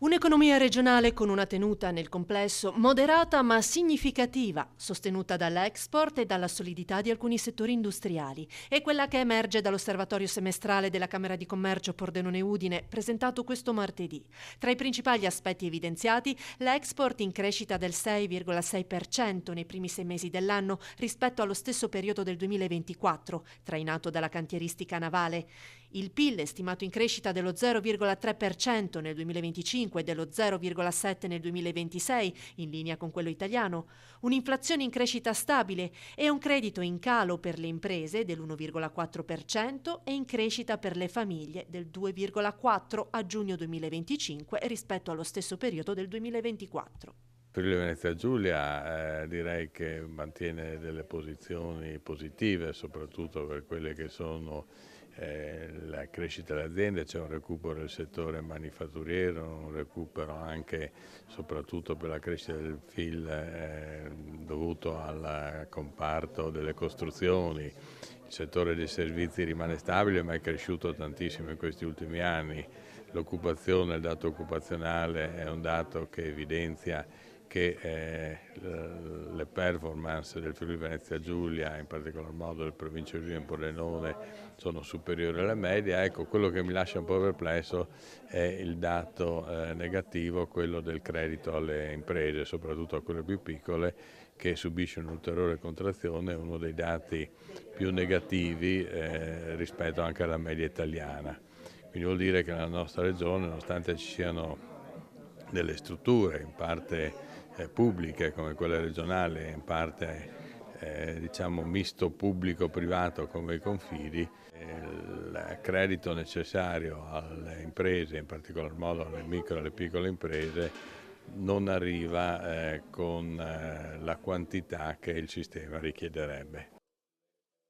Un'economia regionale con una tenuta nel complesso moderata ma significativa, sostenuta dall'export e dalla solidità di alcuni settori industriali. È quella che emerge dall'osservatorio semestrale della Camera di Commercio Pordenone Udine, presentato questo martedì. Tra i principali aspetti evidenziati, l'export in crescita del 6,6% nei primi 6 mesi dell'anno rispetto allo stesso periodo del 2024, trainato dalla cantieristica navale. Il PIL è stimato in crescita dello 0,3% nel 2025 e dello 0,7% nel 2026, in linea con quello italiano, un'inflazione in crescita stabile e un credito in calo per le imprese dell'1,4% e in crescita per le famiglie del 2,4% a giugno 2025 rispetto allo stesso periodo del 2024. Friuli Venezia Giulia direi che mantiene delle posizioni positive, soprattutto per quelle che sono la crescita delle aziende. C'è un recupero del settore manifatturiero, un recupero anche soprattutto per la crescita del PIL dovuto al comparto delle costruzioni. Il settore dei servizi rimane stabile ma è cresciuto tantissimo in questi ultimi anni. L'occupazione, il dato occupazionale è un dato che evidenzia che le performance del Friuli Venezia Giulia, in particolar modo del provincia di Udine e Pordenone, sono superiori alla media. Ecco, quello che mi lascia un po' perplesso è il dato negativo, quello del credito alle imprese, soprattutto a quelle più piccole, che subisce un'ulteriore contrazione, uno dei dati più negativi rispetto anche alla media italiana. Quindi vuol dire che nella nostra regione, nonostante ci siano delle strutture in parte pubbliche come quelle regionali, in parte diciamo misto pubblico-privato come i confidi, il credito necessario alle imprese, in particolar modo alle micro e alle piccole imprese, non arriva con la quantità che il sistema richiederebbe.